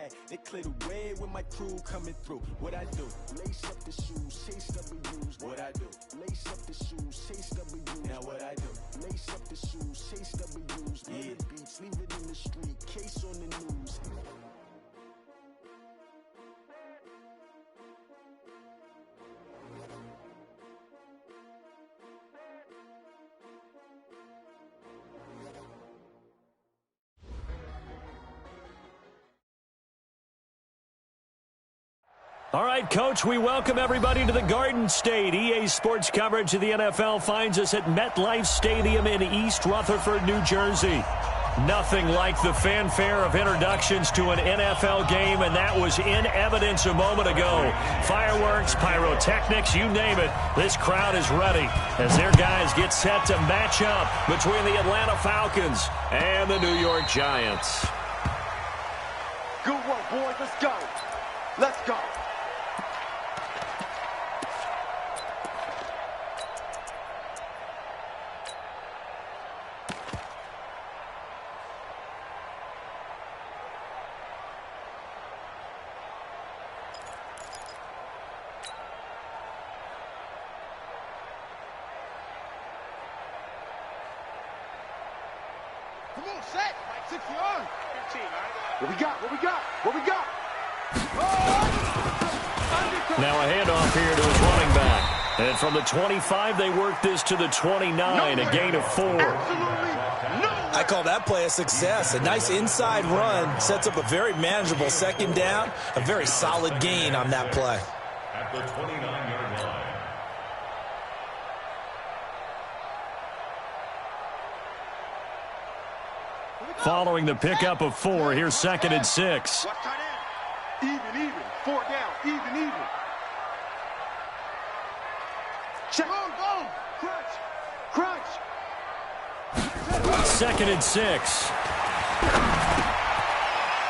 back. They clear the way with my crew coming through. What I do? Lace up the shoes, chase W's. What I do? Lace up the shoes, chase W's. Now what I do? Lace up the shoes, chase W's. Yeah. The beats, leave it in the street, case on the news. All right, Coach, we welcome everybody to the Garden State. EA Sports coverage of the NFL finds us at MetLife Stadium in East Rutherford, New Jersey. Nothing like the fanfare of introductions to an NFL game, and that was in evidence a moment ago. Fireworks, pyrotechnics, you name it. This crowd is ready as their guys get set to match up between the Atlanta Falcons and the New York Giants. Good work, boys. Let's go. Let's go. Come on, set. 6 yards. 15, right? What we got? What we got? What we got? Now a handoff here to his running back. And from the 25, they work this to the 29, a gain of 4. I call that play a success. A nice inside run sets up a very manageable second down, a very solid gain on that play. At the 29-yard line. Following the pickup of 4, here's 2nd and 6. Watch tight end. Even. 4 down. Even. Check. Go. Crunch. 2nd and 6.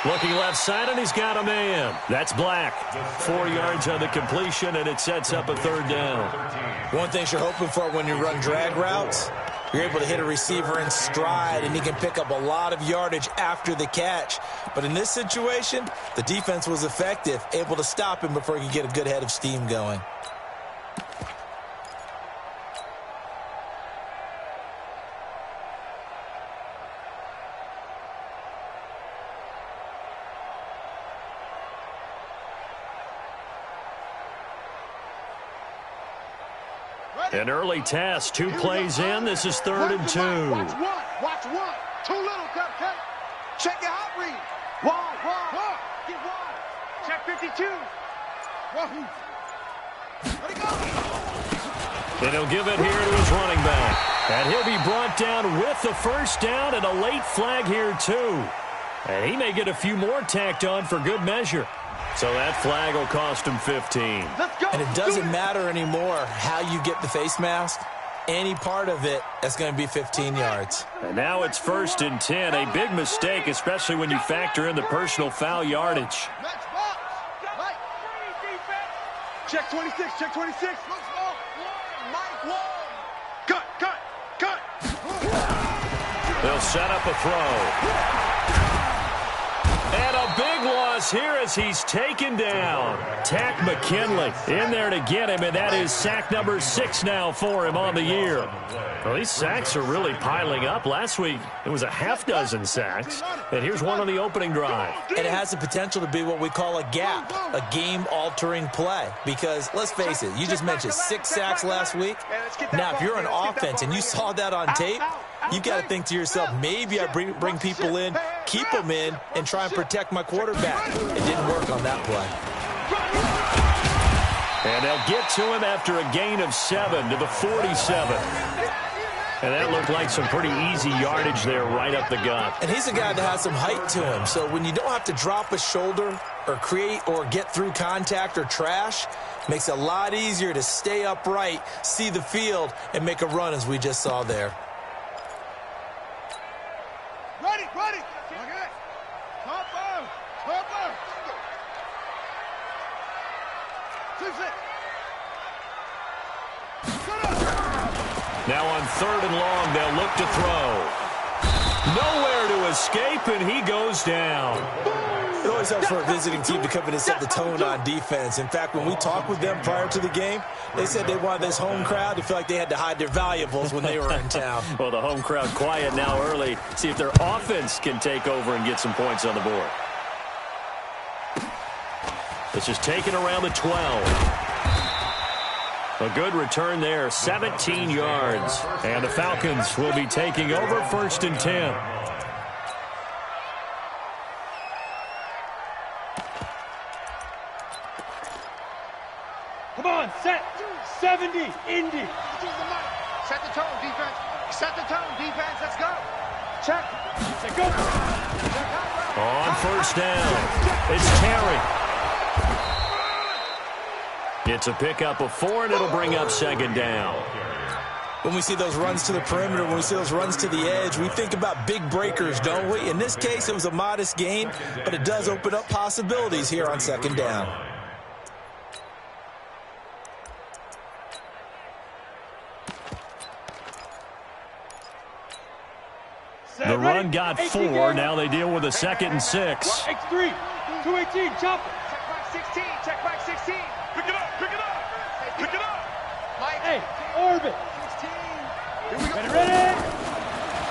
Looking left side, and he's got a man. That's Black. 4 yards on the completion, and it sets up a 3rd down. One thing you're hoping for when you run drag routes, you're able to hit a receiver in stride, and he can pick up a lot of yardage after the catch. But in this situation, the defense was effective, able to stop him before he could get a good head of steam going. An early test, 2 plays in. This is 3rd and 2. Watch one. Too little, cut. Check your hot read. Wide. Get wide. Check 52. Wahoo. Let it go. And he'll give it here to his running back. And he'll be brought down with the 1st down and a late flag here, too. And he may get a few more tacked on for good measure. So that flag will cost him 15. Let's go. And it doesn't matter anymore how you get the face mask. Any part of it, that's going to be 15 yards. And now it's 1st and 10. A big mistake, especially when you factor in the personal foul yardage. Check 26. Cut. They'll set up a throw. And a big loss here as he's taken down. Tack McKinley in there to get him, and that is sack number 6 now for him on the year. Well, these sacks are really piling up. Last week, it was a half-dozen sacks, and here's one on the opening drive. And it has the potential to be what we call a gap, a game-altering play. Because, let's face it, you just mentioned 6 sacks last week. Now, if you're an offense and you saw that on tape, you've got to think to yourself, maybe I bring people in, keep them in, and try and protect my quarterback. It didn't work on that play. And they'll get to him after a gain of 7 to the 47. And that looked like some pretty easy yardage there right up the gut. And he's a guy that has some height to him. So when you don't have to drop a shoulder or create or get through contact or trash, makes it a lot easier to stay upright, see the field, and make a run as we just saw there. Ready. Okay. Top. 2-6. Now on 3rd and long, they'll look to throw. Nowhere to escape, and he goes down. It always helps for a visiting team to come in and set the tone on defense. In fact, when we talked with them prior to the game, they said they wanted this home crowd to feel like they had to hide their valuables when they were in town. Well, the home crowd quiet now early. See if their offense can take over and get some points on the board. This is taken around the 12. A good return there, 17 yards. And the Falcons will be taking over 1st and 10. Come on, set. 70, Indy. Set the tone, defense. Set the tone, defense. Let's go. Check. Let's go. On 1st down, it's Terry. It's a pickup of 4, and it'll bring up 2nd down. When we see those runs to the perimeter, when we see those runs to the edge, we think about big breakers, don't we? In this case, it was a modest gain, but it does open up possibilities here on 2nd down. The run got 4. Now they deal with a 2nd and 6. X3, 218, chop it. Check back 16. Check back 16. Pick it up. Pick it up. Pick it up. Mike. Hey, orbit. 16. Here we go. Ready?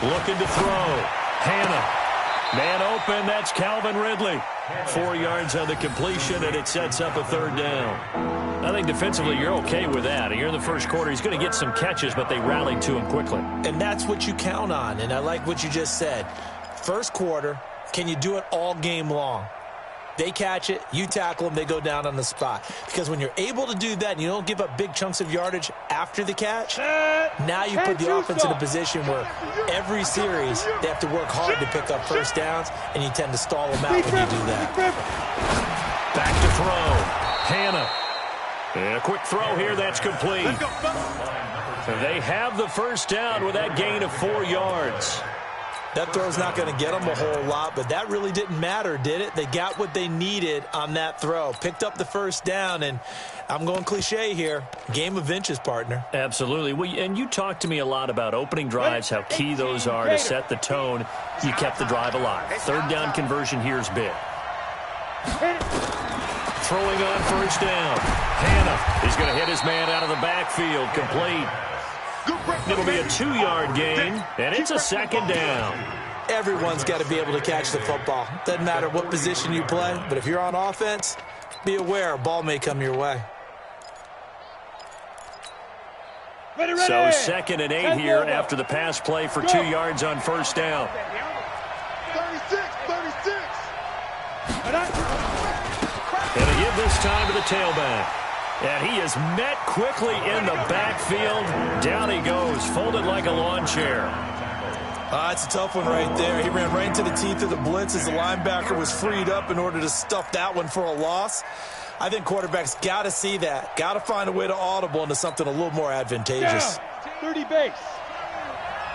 Looking to throw. Hannah. Man open. That's Calvin Ridley. 4 yards on the completion, and it sets up a 3rd down. I think defensively you're okay with that. Here in the 1st quarter, he's going to get some catches, but they rallied to him quickly. And that's what you count on, and I like what you just said. 1st quarter, can you do it all game long? They catch it, you tackle them, they go down on the spot. Because when you're able to do that and you don't give up big chunks of yardage after the catch, now you put the offense in a position where every series they have to work hard to pick up 1st downs, and you tend to stall them out when you do that. Back to throw. Hannah. And a quick throw here, that's complete. They have the 1st down with that gain of 4 yards. That throw's not going to get them a whole lot, but that really didn't matter, did it? They got what they needed on that throw. Picked up the 1st down, and I'm going cliche here. Game of inches, partner. Absolutely. Well, and you talked to me a lot about opening drives, how key those are to set the tone. You kept the drive alive. 3rd down conversion here is big. Throwing on 1st down. Hannah is going to hit his man out of the backfield. Complete. It'll be a 2-yard gain, and it's a 2nd down. Everyone's got to be able to catch the football. Doesn't matter what position you play, but if you're on offense, be aware a ball may come your way. So 2nd and 8 here after the pass play for 2 yards on 1st down. 36. And they give this time to the tailback. And he is met quickly in the backfield. Down he goes, folded like a lawn chair. It's a tough one right there. He ran right into the teeth of the blitz as the linebacker was freed up in order to stuff that one for a loss. I think quarterbacks got to see that. Got to find a way to audible into something a little more advantageous. Down. 30 base.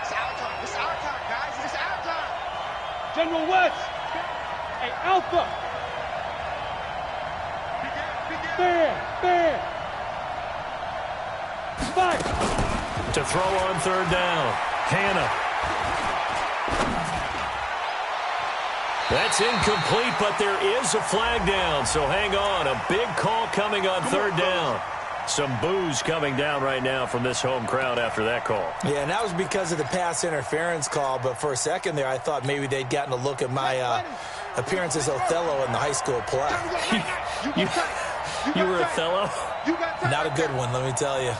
It's our time. It's our time, guys. It's our time. General West. Hey, Alpha. Bear. 5. To throw on 3rd down. Hannah. That's incomplete, but there is a flag down, so hang on. A big call coming on 3rd down. Some boos coming down right now from this home crowd after that call. Yeah, and that was because of the pass interference call, but for a second there I thought maybe they'd gotten a look at my appearance as Othello in the high school play. You were Othello? Not a good one, let me tell you.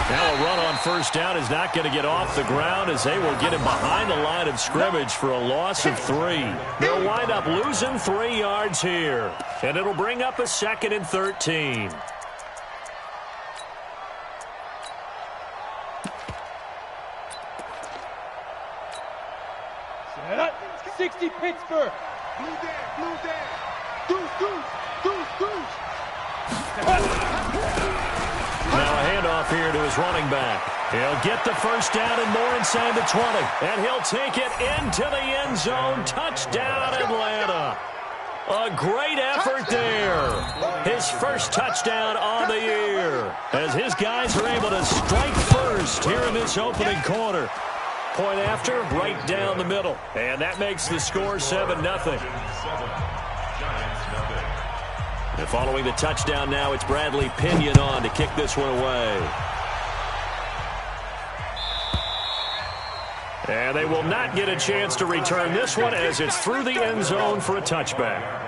Now a run on 1st down is not going to get off the ground as they will get him behind the line of scrimmage for a loss of 3. They'll wind up losing 3 yards here. And it'll bring up a 2nd and 13. Set up. 60 Pittsburgh. Blue there. Goose. Now a handoff here to his running back. He'll get the 1st down and more inside the 20. And he'll take it into the end zone. Touchdown, Atlanta. A great effort there. His 1st touchdown on the year. As his guys are able to strike first first here in this opening quarter. Point after, right down the middle. And that makes the score 7-0. And following the touchdown now, it's Bradley Pinion on to kick this one away. And they will not get a chance to return this one as it's through the end zone for a touchback.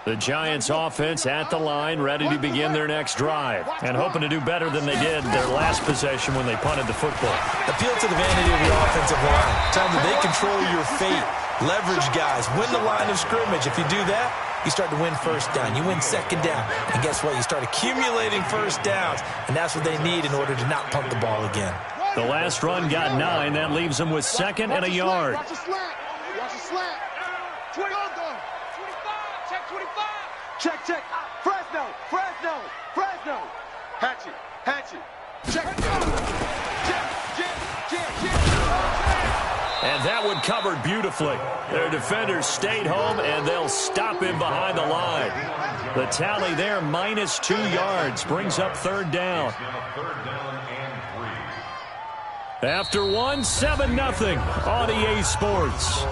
The Giants offense at the line, ready to begin their next drive, and hoping to do better than they did their last possession when they punted the football. Appeal to the vanity of the offensive line. Tell them they control your fate. Leverage guys. Win the line of scrimmage. If you do that, you start to win first down. You win second down. And guess what? You start accumulating first downs, and that's what they need in order to not punt the ball again. The last run got 9. That leaves them with second and a yard. Watch the slant. Watch the slant. 20. Check 25. Check. Fresno. Hatchet. Check. And that one covered beautifully. Their defenders stayed home, and they'll stop him behind the line. The tally there, -2 yards, brings up third down. After one, 7-0 on EA Sports.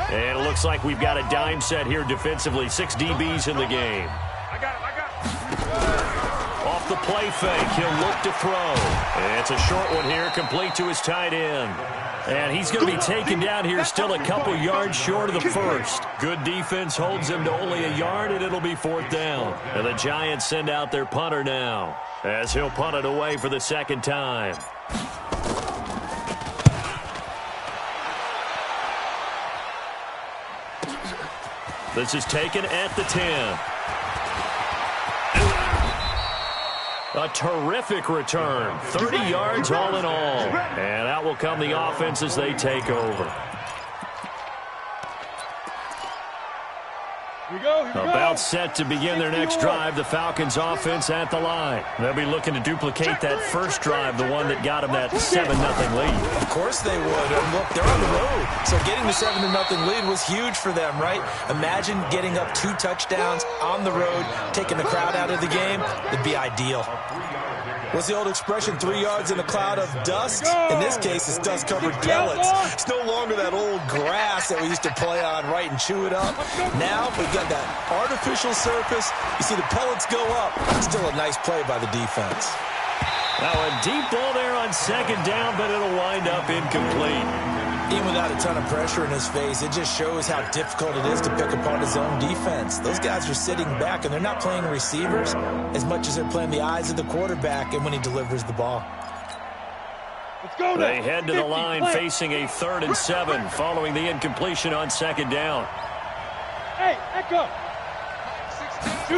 And it looks like we've got a dime set here defensively. 6 DBs in the game. I got him. Off the play fake, he'll look to throw. And it's a short one here, complete to his tight end. And he's going to be taken down here still a couple yards short of the first. Good defense holds him to only a yard, and it'll be fourth down. And the Giants send out their punter now, as he'll punt it away for the second time. This is taken at the 10. A terrific return. 30 yards all in all. And out will come the offense as they take over. Here we go. About set to begin their next drive, the Falcons offense at the line. They'll be looking to duplicate that first drive, the one that got them that 7-0 lead. Of course they would. And look, they're on the road. So getting the 7-0 lead was huge for them, right? Imagine getting up 2 touchdowns on the road, taking the crowd out of the game. It'd be ideal. What's the old expression, 3 yards in a cloud of dust? In this case, it's dust-covered pellets. It's no longer that old grass that we used to play on, right, and chew it up. Now, we've got that artificial surface. You see the pellets go up. Still a nice play by the defense. Now a deep ball there on second down, but it'll wind up incomplete. Even without a ton of pressure in his face, it just shows how difficult it is to pick apart his own defense. Those guys are sitting back, and they're not playing receivers as much as they're playing the eyes of the quarterback and when he delivers the ball. Let's go now. They head to the line facing a 3rd and 7 following the incompletion on second down. Hey, Echo. 2.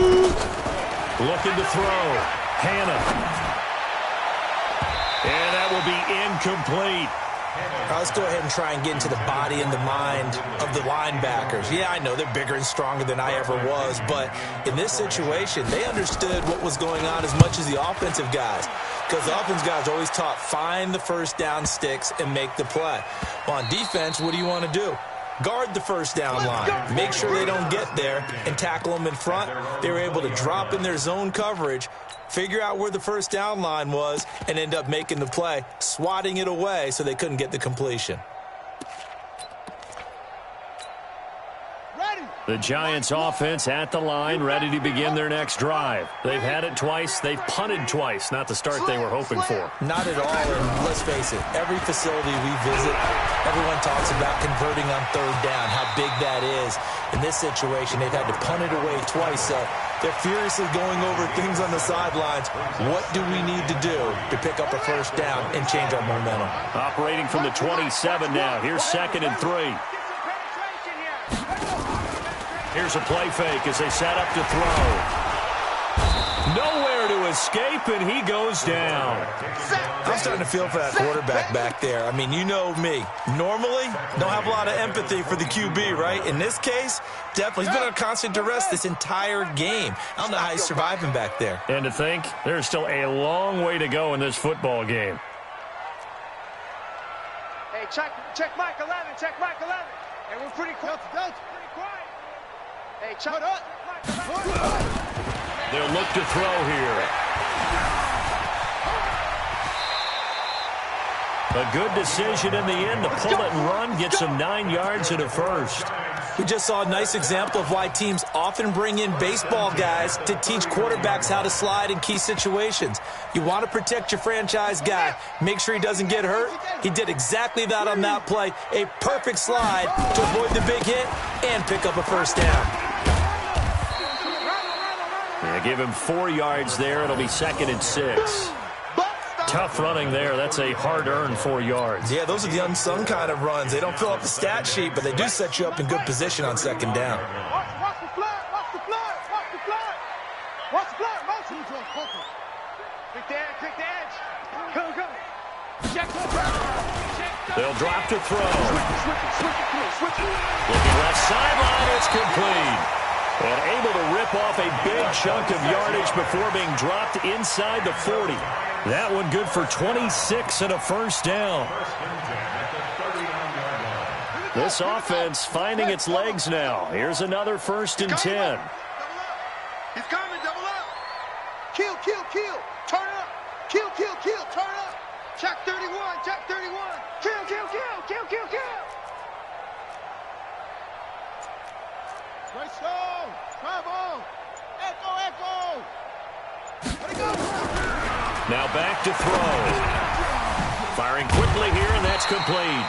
Looking to throw. Hannah. And that will be incomplete. Let's go ahead and try and get into the body and the mind of the linebackers. Yeah, I know they're bigger and stronger than I ever was, but in this situation, they understood what was going on as much as the offensive guys, because the offensive guys are always taught, find the first down sticks and make the play. Well, on defense, what do you want to do? Guard the first down line. Make sure they don't get there and tackle them in front. They were able to drop in their zone coverage, figure out where the first down line was, and end up making the play, swatting it away so they couldn't get the completion. The Giants offense at the line, ready to begin their next drive. They've had it twice. They've punted twice. Not the start they were hoping for. Not at all, and let's face it, every facility we visit, everyone talks about converting on third down, how big that is. In this situation, they've had to punt it away twice, so they're furiously going over things on the sidelines. What do we need to do to pick up a first down and change our momentum? Operating from the 27 now. Here's 2nd and 3. Here's a play fake as they set up to throw. Nowhere to escape, and he goes down. I'm starting to feel for that quarterback back there. I mean, you know me. Normally, don't have a lot of empathy for the QB, right? In this case, definitely. He's been under constant duress this entire game. I don't know how he's surviving back there. And to think, there's still a long way to go in this football game. Hey, check Mike 11, check Mike 11. Hey, we're pretty quiet. Pretty quiet. Hey, check Mike 11. They'll look to throw here. A good decision in the end to pull it and run, get some 9 yards and a first. We just saw a nice example of why teams often bring in baseball guys to teach quarterbacks how to slide in key situations. You want to protect your franchise guy. Make sure he doesn't get hurt. He did exactly that on that play. A perfect slide to avoid the big hit and pick up a first down. Yeah, give him 4 yards there. It'll be 2nd and 6. Tough running there. That's a hard-earned 4 yards. Yeah, those are the unsung kind of runs. They don't fill up the stat sheet, but they do set you up in good position on 2nd down. Watch the flag, watch the flag, watch the flag. Watch the flag, motion. Pick the edge. Go. Check. They'll drop to throw. Looking left sideline, it's complete. And able to rip off a big chunk of yardage before being dropped inside the 40. That one good for 26 and a first down. This offense finding its legs now. Here's another 1st and 10. He's coming, double up. Kill, turn up. Kill, turn up. Check 31, check 31. Kill. Right stone, travel. Echo. Let it go. Now back to throw. Firing quickly here, and that's complete.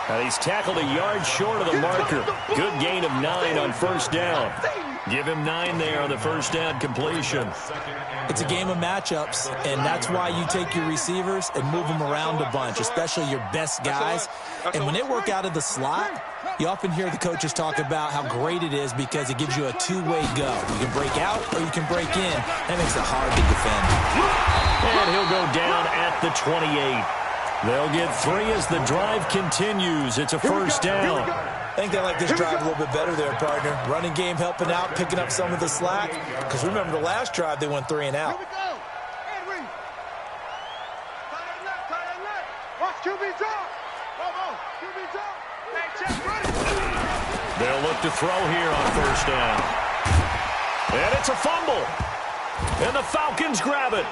And he's tackled a yard short of the marker. Good gain of 9 on first down. Give him 9 there on the first down completion. It's a game of matchups, and that's why you take your receivers and move them around a bunch, especially your best guys. And when they work out of the slot, you often hear the coaches talk about how great it is because it gives you a two-way go. You can break out or you can break in. That makes it hard to defend. And he'll go down at the 28. They'll get 3 as the drive continues. It's a first down. I think they like this drive a little bit better there, partner. Running game helping out, picking up some of the slack. Because remember the last drive, they went 3 and out. Here we go. Henry. Tight end left. Watch QB drop. QB drop. Hey, check, ready. They'll look to throw here on first down. And it's a fumble. And the Falcons grab it.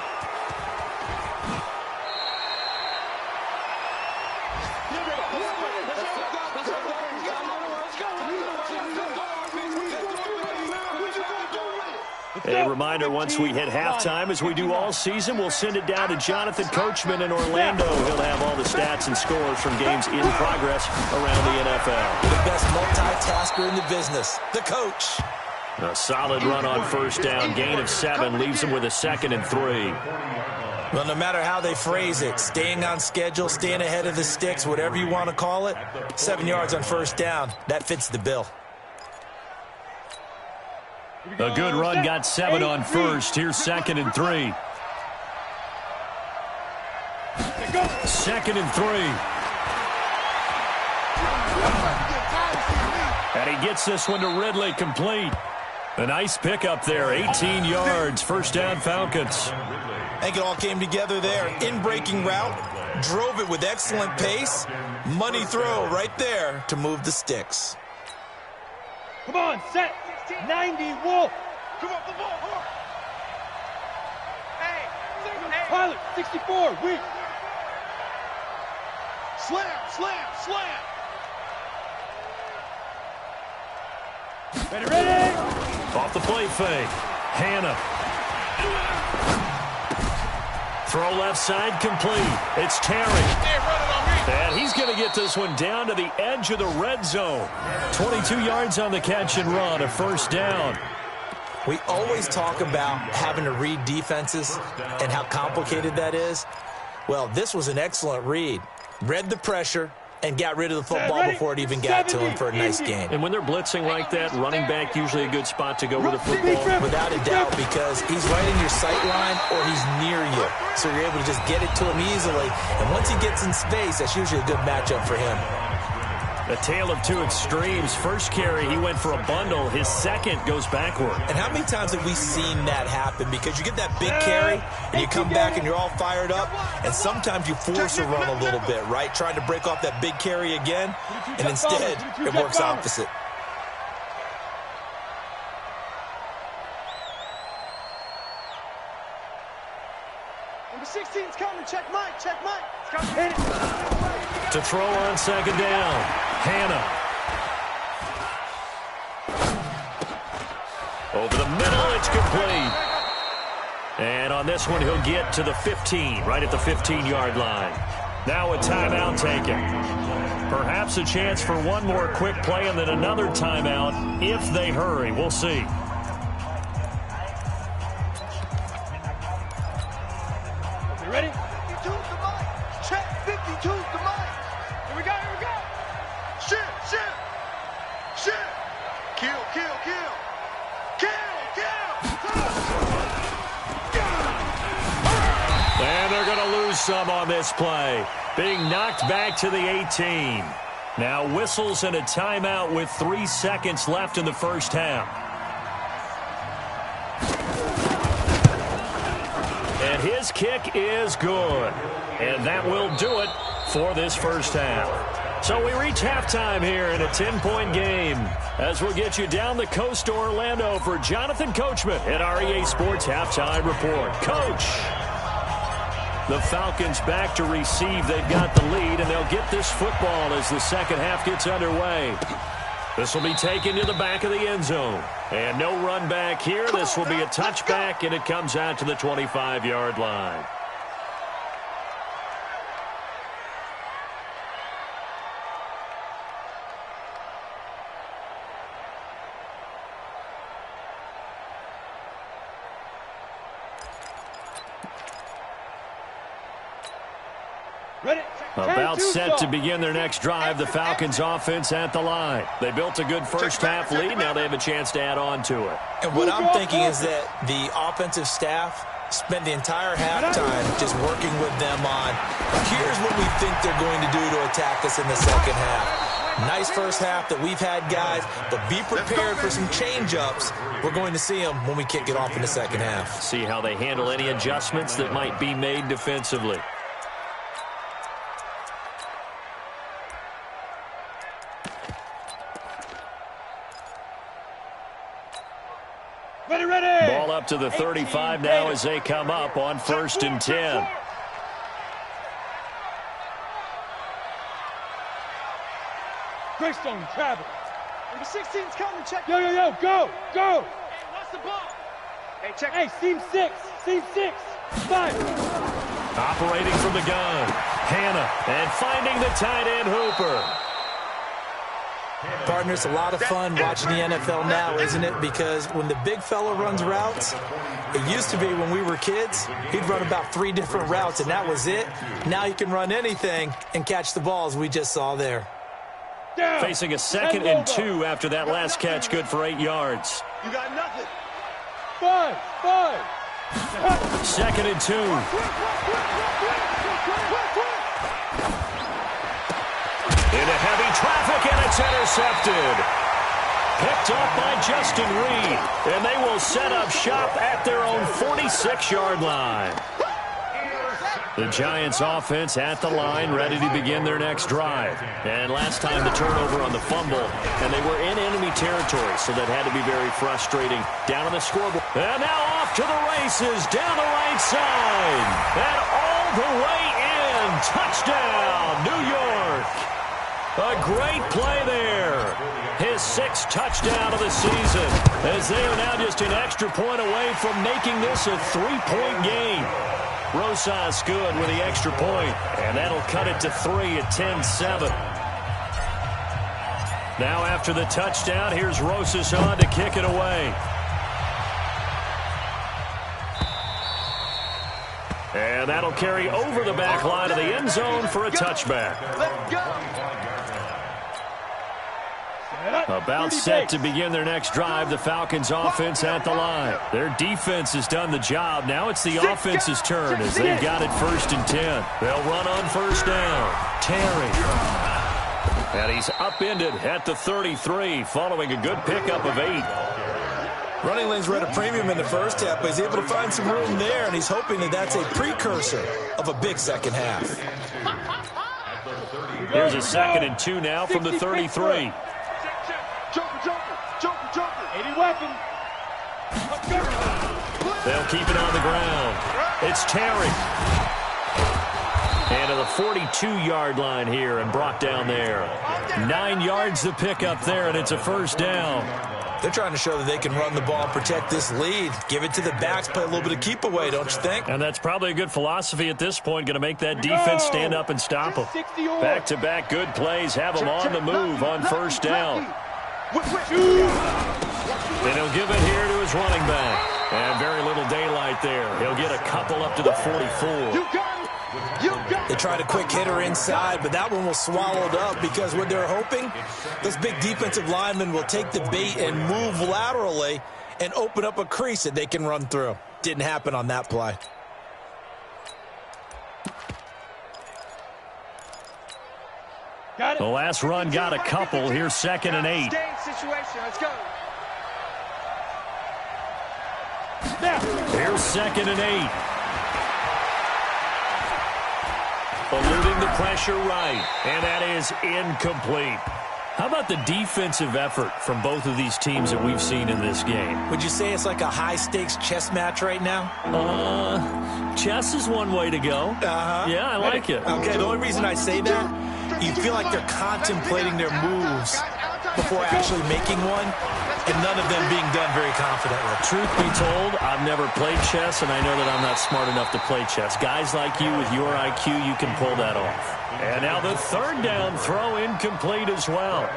A reminder, once we hit halftime, as we do all season, we'll send it down to Jonathan Coachman in Orlando. He'll have all the stats and scores from games in progress around the NFL. The best multitasker in the business, the coach. A solid run on first down, gain of 7, leaves them with a 2nd and 3. Well, no matter how they phrase it, staying on schedule, staying ahead of the sticks, whatever you want to call it, 7 yards on first down, that fits the bill. A good run got 7 on first. Here's 2nd and 3. 2nd and 3. And he gets this one to Ridley, complete. A nice pickup there, 18 yards, first down Falcons. I think it all came together there. In-breaking route, drove it with excellent pace. Money throw right there to move the sticks. Come on, set. 90, Wolf. Come on, the ball. Hey. Pilot, 64, weak. Slam. Ready. Off the play fake. Hannah. Throw left side complete. It's Terry. And he's going to get this one down to the edge of the red zone. 22 yards on the catch and run, a first down. We always talk about having to read defenses and how complicated that is. Well, this was an excellent read. Read the pressure, and got rid of the football before it even got to him for a nice gain. And when they're blitzing like that, running back usually a good spot to go with the football. Without a doubt, because he's right in your sight line or he's near you. So you're able to just get it to him easily. And once he gets in space, that's usually a good matchup for him. A tale of two extremes. First carry, he went for a bundle. His second goes backward. And how many times have we seen that happen? Because you get that big carry, and you come back and you're all fired up, and sometimes you force a run a little bit, right? Trying to break off that big carry again, and instead it works opposite. Number 16's coming. Check Mike. Check Mike. To throw on second down, Hannah. Over the middle, it's complete. And on this one, he'll get to the 15, right at the 15-yard line. Now a timeout taken. Perhaps a chance for one more quick play and then another timeout if they hurry. We'll see. You ready? 52's the mic. Check 52's the mic. Here we go. Shit. Kill. And they're going to lose some on this play. Being knocked back to the 18. Now whistles and a timeout with 3 seconds left in the first half. And his kick is good. And that will do it for this first half. So we reach halftime here in a 10-point game as we'll get you down the coast to Orlando for Jonathan Coachman at our EA Sports Halftime Report. Coach, the Falcons back to receive. They've got the lead, and they'll get this football as the second half gets underway. This will be taken to the back of the end zone. And no run back here. This will be a touchback, and it comes out to the 25-yard line. About set to begin their next drive, the Falcons offense at the line. They built a good first half lead. Now they have a chance to add on to it. And what I'm thinking is that the offensive staff spent the entire halftime just working with them on, here's what we think they're going to do to attack us in the second half. Nice first half that we've had, guys, but be prepared for some change-ups. We're going to see them when we kick it off in the second half. See how they handle any adjustments that might be made defensively. Ready. Ball up to the 35 now as they come up on 1st and 10. Greystone, travel. Number 16's coming. Check. Yo, go. Hey, what's the ball? Hey, check. Hey, seam 6. 5. Operating from the gun, Hannah, and finding the tight end Hooper. Partner, it's a lot of fun watching the NFL now, isn't it? Because when the big fella runs routes, it used to be when we were kids, he'd run about 3 different routes, and that was it. Now you can run anything and catch the balls we just saw there. Facing a 2nd and 2 after that last catch, good for 8 yards. You got nothing. 5. 2nd and 2. Into heavy traffic, and it's intercepted. Picked up by Justin Reed, and they will set up shop at their own 46-yard line. The Giants offense at the line, ready to begin their next drive. And last time the turnover on the fumble, and they were in enemy territory, so that had to be very frustrating. Down on the scoreboard. And now off to the races, down the right side. And all the way in. Touchdown, New York. A great play there. His 6th touchdown of the season, as they are now just an extra point away from making this a 3-point game. Rosas good with the extra point, and that'll cut it to 3 at 10-7. Now after the touchdown, here's Rosas on to kick it away. And that'll carry over the back line of the end zone for a touchback. Let's go. About set to begin their next drive, the Falcons offense at the line. Their defense has done the job. Now it's the offense's turn as they've got it 1st and 10. They'll run on 1st down. Terry. And he's upended at the 33 following a good pickup of 8. Running lanes were at a premium in the first half, but he's able to find some room there, and he's hoping that that's a precursor of a big second half. Here's a 2nd and 2 now from the 33. Joker. 80 weapon. They'll keep it on the ground. It's Terry. And to the 42-yard line here and brought down there. 9 yards to pick up there, and it's a 1st down. They're trying to show that they can run the ball and protect this lead. Give it to the backs, play a little bit of keep away, don't you think? And that's probably a good philosophy at this point, going to make that defense stand up and stop them. Back-to-back good plays, have them on the move on 1st down. And he'll give it here to his running back. And very little daylight there. He'll get a couple up to the 44. They tried a quick hitter inside, but that one was swallowed up because what they're hoping, those big defensive linemen will take the bait and move laterally and open up a crease that they can run through. Didn't happen on that play. The last run got a couple. Here's 2nd and 8. Let's go. Here's 2nd and 8. Eluding the pressure right, and that is incomplete. How about the defensive effort from both of these teams that we've seen in this game? Would you say it's like a high-stakes chess match right now? Chess is one way to go. Yeah, I like it. Okay, the only reason I say that, you feel like they're contemplating their moves before actually making one, and none of them being done very confidently. Truth be told, I've never played chess, and I know that I'm not smart enough to play chess. Guys like you with your IQ, you can pull that off. And now the 3rd down throw incomplete as well.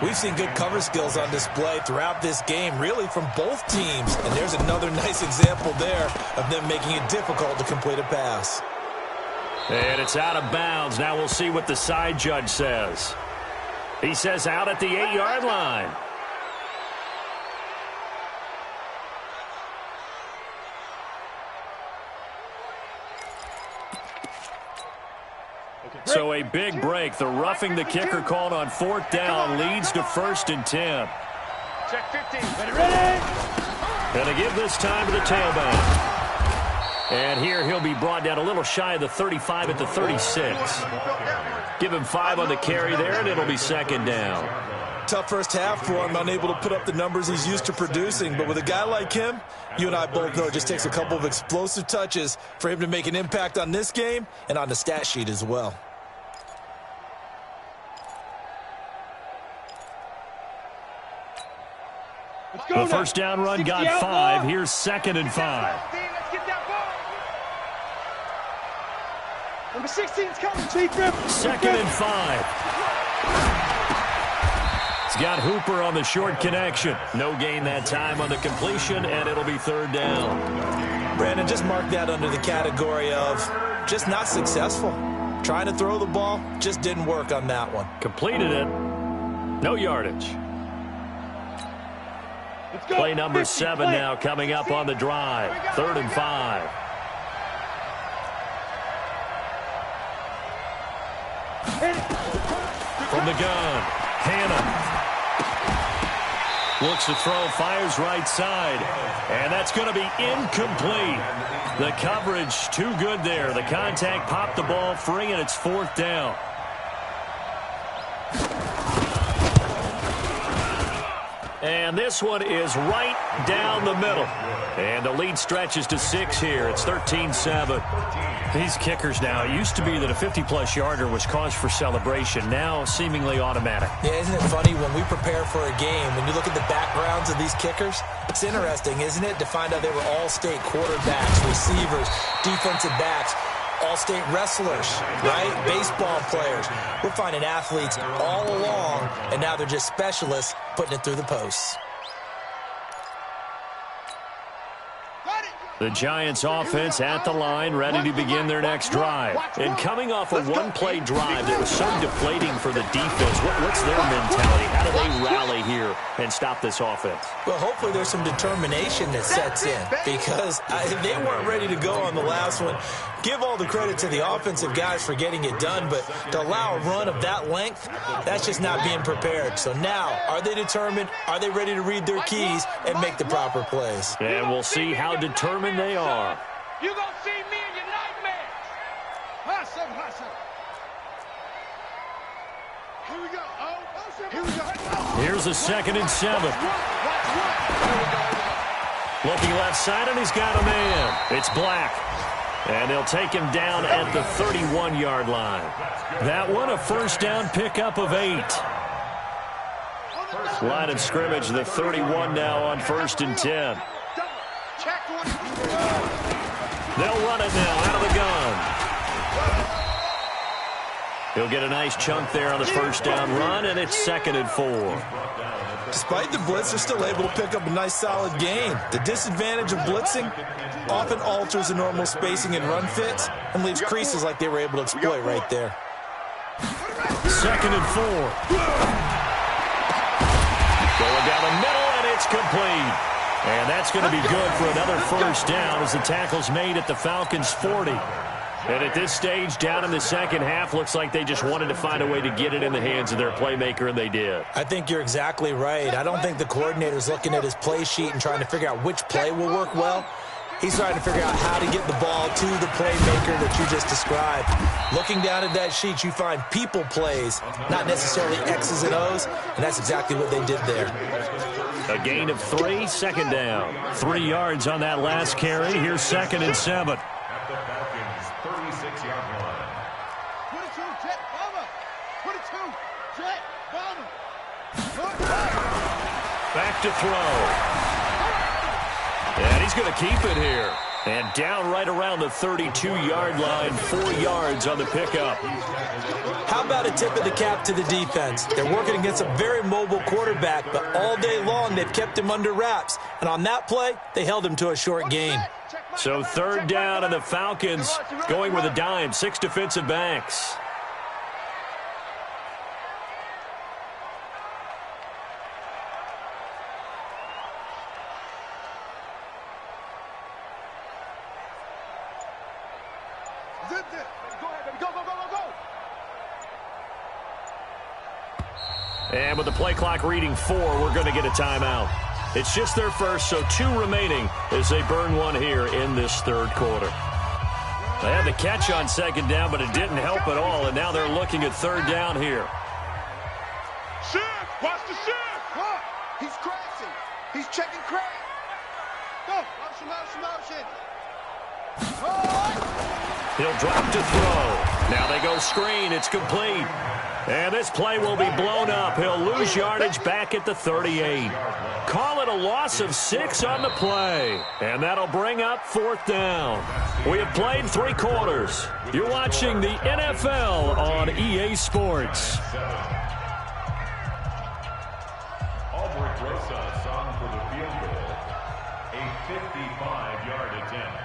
We've seen good cover skills on display throughout this game, really from both teams. And there's another nice example there of them making it difficult to complete a pass. And it's out of bounds. Now we'll see what the side judge says. He says out at the 8-yard line. So a big break. The roughing the kicker called on 4th down leads to 1st and 10. Check 15. Ready? And they give this time to the tailback. And here he'll be brought down a little shy of the 35 at the 36. Give him 5 on the carry there, and it'll be 2nd down. Tough first half for him, unable to put up the numbers he's used to producing. But with a guy like him, you and I both know it just takes a couple of explosive touches for him to make an impact on this game and on the stat sheet as well. The 1st down run got 5. Here's 2nd and 5. Let's get that ball. Number 16's coming. 2nd and 5. He's got Hooper on the short connection. No gain that time on the completion, and it'll be 3rd down. Brandon, just mark that under the category of just not successful. Trying to throw the ball, just didn't work on that one. Completed it. No yardage. Play number 7 now coming up on the drive. 3rd and 5. From the gun, Hannah. Looks to throw, fires right side. And that's going to be incomplete. The coverage too good there. The contact popped the ball free, and it's 4th down. And this one is right down the middle. And the lead stretches to 6 here. It's 13-7. These kickers now, it used to be that a 50-plus yarder was cause for celebration. Now seemingly automatic. Yeah, isn't it funny when we prepare for a game, when you look at the backgrounds of these kickers, it's interesting, isn't it, to find out they were all-state quarterbacks, receivers, defensive backs, all-state wrestlers, right? Baseball players. We're finding athletes all along, and now they're just specialists putting it through the posts. The Giants offense at the line, ready to begin their next drive. And coming off a one-play drive that was so deflating for the defense, what's their mentality? How do they rally here and stop this offense? Well, hopefully there's some determination that sets in because they weren't ready to go on the last one. Give all the credit to the offensive guys for getting it done, but to allow a run of that length, that's just not being prepared. So now, are they determined? Are they ready to read their keys and make the proper plays? And we'll see how determined they are. You gonna see me in your nightmares. Hot seven, hot seven. Here we go. Oh, here we go. Here's a 2nd and 7. Looking left side, and he's got a man. It's Black. And they'll take him down at the 31-yard line. That one, a first down pickup of 8. Line of scrimmage, the 31 now on 1st and 10. They'll run it now out of the gun. He'll get a nice chunk there on the first down run, and it's 2nd and 4. Despite the blitz, they're still able to pick up a nice solid gain. The disadvantage of blitzing often alters the normal spacing and run fits and leaves creases like they were able to exploit right there. 2nd and 4. Going down the middle, and it's complete. And that's going to be good for another first down as the tackle's made at the Falcons' 40. And at this stage, down in the second half, looks like they just wanted to find a way to get it in the hands of their playmaker, and they did. I think you're exactly right. I don't think the coordinator's looking at his play sheet and trying to figure out which play will work well. He's trying to figure out how to get the ball to the playmaker that you just described. Looking down at that sheet, you find people plays, not necessarily X's and O's, and that's exactly what they did there. A gain of 3, 2nd down. 3 yards on that last carry. Here's 2nd and 7. At the Falcons' 36-yard line. 22, jet, bomber. 22, jet, bomber. Back to throw. And he's going to keep it here. And down right around the 32-yard line, 4 yards on the pickup. How about a tip of the cap to the defense? They're working against a very mobile quarterback, but all day long they've kept him under wraps. And on that play, they held him to a short gain. So 3rd down, and the Falcons going with a dime, 6 defensive backs. And with the play clock reading 4, we're going to get a timeout. It's just their first, so 2 remaining as they burn one here in this 3rd quarter. They had the catch on 2nd down, but it didn't help at all, and now they're looking at 3rd down here. Shift! Watch the shift! Look! He's crashing! He's checking crash! Go! Motion! He'll drop to throw. Now they go screen. It's complete. And this play will be blown up. He'll lose yardage back at the 38. Call it a loss of 6 on the play. And that'll bring up 4th down. We have played 3 quarters. You're watching the NFL on EA Sports. Albert Rosas on for the field goal. A 55-yard attempt.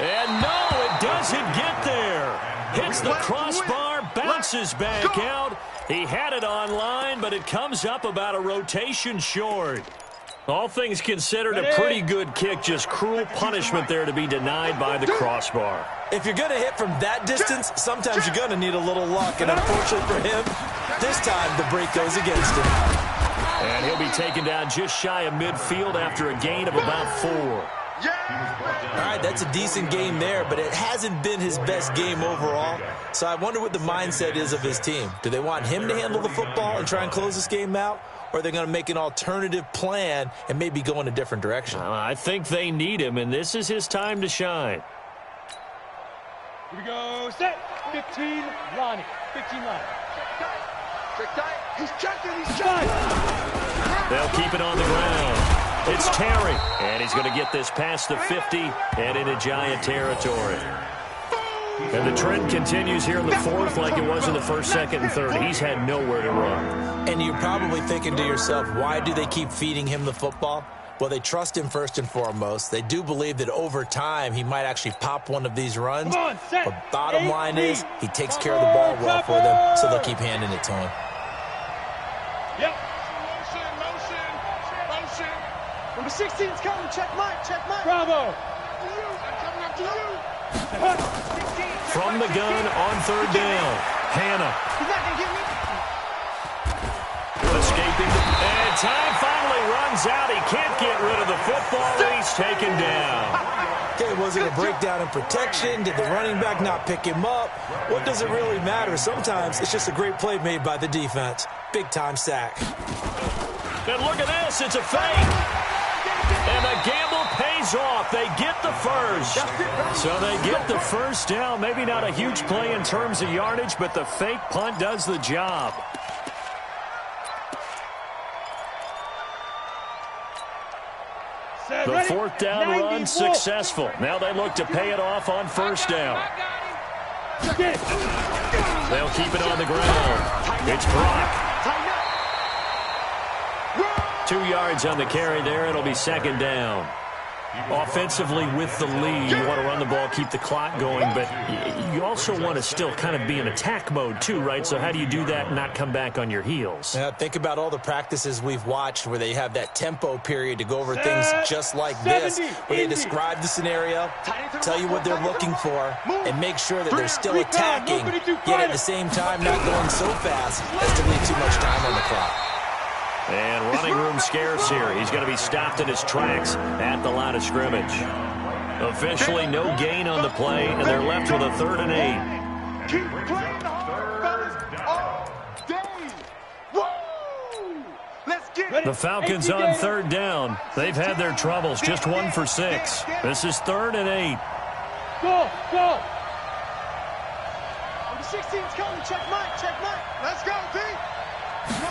And no, it doesn't get there. Hits the crossbar, bounces back out. He had it on line, but it comes up about a rotation short. All things considered, a pretty good kick. Just cruel punishment there to be denied by the crossbar. If you're going to hit from that distance, sometimes you're going to need a little luck. And unfortunately for him, this time the break goes against him. And he'll be taken down just shy of midfield after a gain of about 4. All right, that's a decent game there, but it hasn't been his best game overall. So I wonder what the mindset is of his team. Do they want him to handle the football and try and close this game out? Or are they going to make an alternative plan and maybe go in a different direction? I think they need him, and this is his time to shine. Here we go. Set. 15, Lonnie. 15, Lonnie. He's checking. They'll keep it on the ground. It's Terry, and he's going to get this past the 50 and into Giant territory. And the trend continues here in the fourth like it was in the first, second, and third. He's had nowhere to run. And you're probably thinking to yourself, why do they keep feeding him the football? Well, they trust him first and foremost. They do believe that over time he might actually pop one of these runs. But bottom line is he takes care of the ball well for them, so they'll keep handing it to him. Yep. Motion. Number 16's coming. Check Mike. Bravo. Coming up to you. From the gun on third down. Hannah. He's not going to get me. Escaping. And time finally runs out. He can't get rid of the football. He's taken down. Okay, was it a breakdown in protection? Did the running back not pick him up? What does it really matter? Sometimes it's just a great play made by the defense. Big-time sack. And look at this. It's a fake. And the gamble pays off. They get the first. So they get the first down. Maybe not a huge play in terms of yardage, but the fake punt does the job. The fourth down run successful. Now they look to pay it off on first down. They'll keep it on the ground. It's Brock. 2 yards on the carry there. It'll be second down. Offensively with the lead, you want to run the ball, keep the clock going, but you also want to still kind of be in attack mode too, right? So how do you do that and not come back on your heels? Yeah, think about all the practices we've watched where they have that tempo period to go over things just like this, where they describe the scenario, tell you what they're looking for, and make sure that they're still attacking, yet at the same time not going so fast as to leave too much time on the clock. And running room scarce here. He's going to be stopped in his tracks at the line of scrimmage. Officially no gain on the play, and they're left with a 3rd and 8. Keep playing hard, fellas, all day. Woo! Let's get it. The Falcons on third down. They've had their troubles, just 1 for 6. This is 3rd and 8. Go. Number 16's coming. Check Mike. Let's go, D.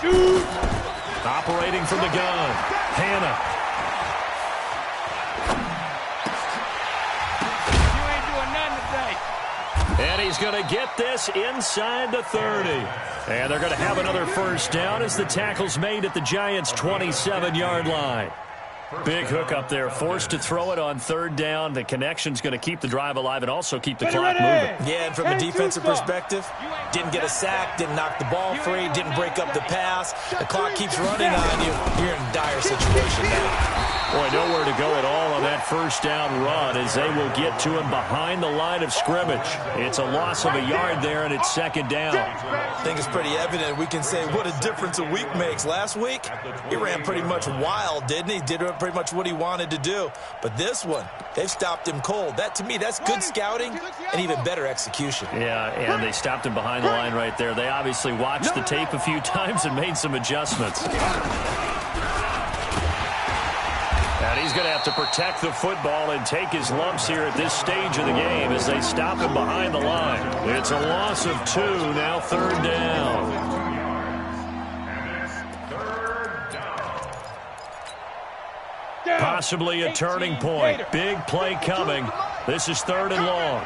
Shoot. Operating from the gun. Hannah. You ain't doing nothing today. And he's going to get this inside the 30. And they're going to have another first down as the tackle's made at the Giants' 27-yard line. Big hook up there, forced to throw it on third down. The connection's going to keep the drive alive and also keep the clock moving. Yeah, and from a defensive perspective, didn't get a sack, didn't knock the ball free, didn't break up the pass. The clock keeps running on you. You're in a dire situation now. Boy, nowhere to go at all on that first down run as they will get to him behind the line of scrimmage. It's a loss of a yard there, and it's second down. I think it's pretty evident. We can say what a difference a week makes. Last week, he ran pretty much wild, didn't he? Did pretty much what he wanted to do. But this one, they've stopped him cold. That, to me, that's good scouting and even better execution. Yeah, and they stopped him behind the line right there. They obviously watched the tape a few times and made some adjustments. And he's going to have to protect the football and take his lumps here at this stage of the game as they stop him behind the line. It's a loss of 2, now third down. Possibly a turning point. Big play coming. This is 3rd and long.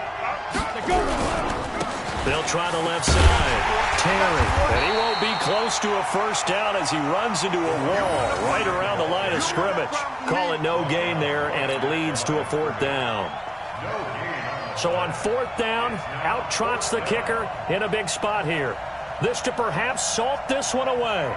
They'll try the left side. Terry. And he won't be close to a first down as he runs into a wall right around the line of scrimmage. Call it no gain there, and it leads to a 4th down. So on 4th down, out trots the kicker in a big spot here. This to perhaps salt this one away.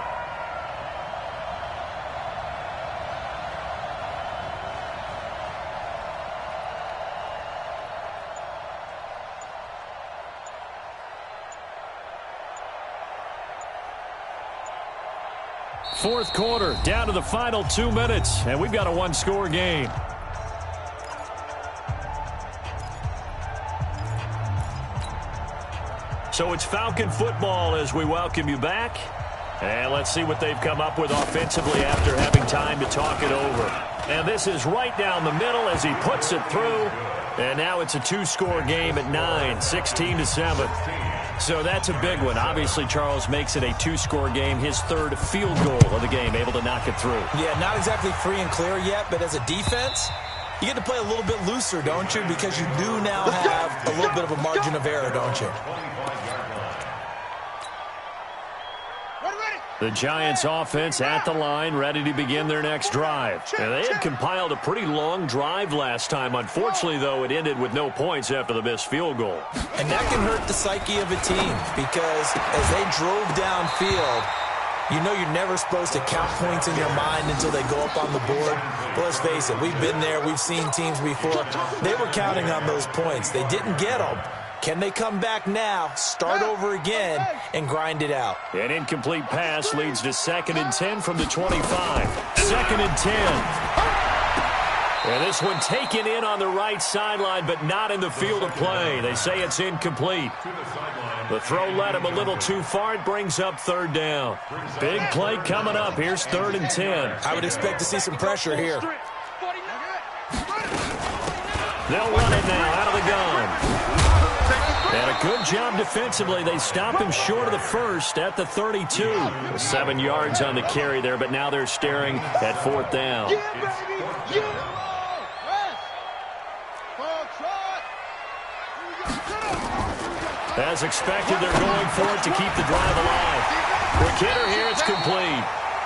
Fourth quarter, down to the final 2 minutes, and we've got a 1-score game. So it's Falcon football as we welcome you back. And let's see what they've come up with offensively after having time to talk it over. And this is right down the middle as he puts it through. And now it's a 2-score game at 9, 16-7. So that's a big one. Obviously, Charles makes it a 2-score game. His third field goal of the game, able to knock it through. Yeah, not exactly free and clear yet, but as a defense, you get to play a little bit looser, don't you? Because you do now have a little bit of a margin of error, don't you? The Giants offense at the line, ready to begin their next drive. And they had compiled a pretty long drive last time. Unfortunately, though, it ended with no points after the missed field goal. And that can hurt the psyche of a team because as they drove downfield, you know you're never supposed to count points in your mind until they go up on the board. But let's face it, we've been there. We've seen teams before. They were counting on those points. They didn't get them. Can they come back now, start over again, and grind it out? An incomplete pass leads to 2nd and 10 from the 25. 2nd and 10. And this one taken in on the right sideline, but not in the field of play. They say it's incomplete. The throw led him a little too far. It brings up 3rd down. Big play coming up. Here's 3rd and 10. I would expect to see some pressure here. They'll run it now out of the gun. And a good job defensively. They stop him short of the first at the 32. 7 yards on the carry there, but now they're staring at 4th down. As expected, they're going for it to keep the drive alive. Quick hitter here, it's complete.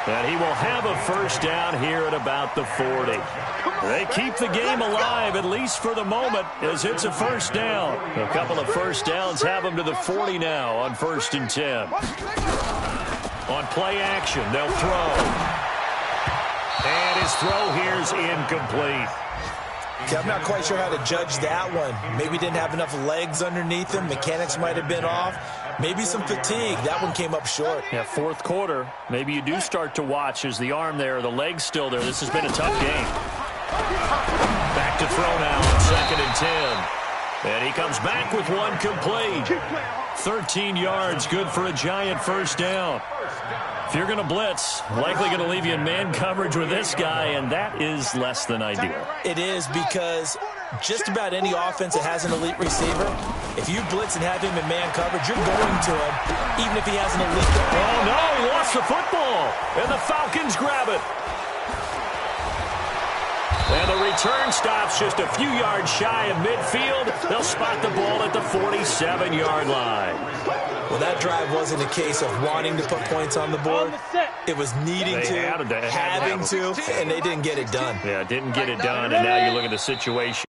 And he will have a 1st down here at about the 40. They keep the game alive, at least for the moment, as it's a 1st down. A couple of 1st downs have them to the 40 now on 1st and 10. On play action, they'll throw. And his throw here's incomplete. I'm not quite sure how to judge that one. Maybe didn't have enough legs underneath him. Mechanics might have been off. Maybe some fatigue. That one came up short. Yeah, 4th quarter. Maybe you do start to watch as the arm there, the leg's still there. This has been a tough game. Back to throw now on 2nd and 10. And he comes back with one complete. 13 yards, good for a Giant 1st down. If you're going to blitz, likely going to leave you in man coverage with this guy, and that is less than ideal. It is because just about any offense that has an elite receiver, if you blitz and have him in man coverage, you're going to him, even if he has an elite. Oh, no, he lost the football, and the Falcons grab it. And the return stops just a few yards shy of midfield. They'll spot the ball at the 47-yard line. Well, that drive wasn't a case of wanting to put points on the board. It was needing to, having to, and they didn't get it done. Yeah, didn't get it done, and now you look at the situation.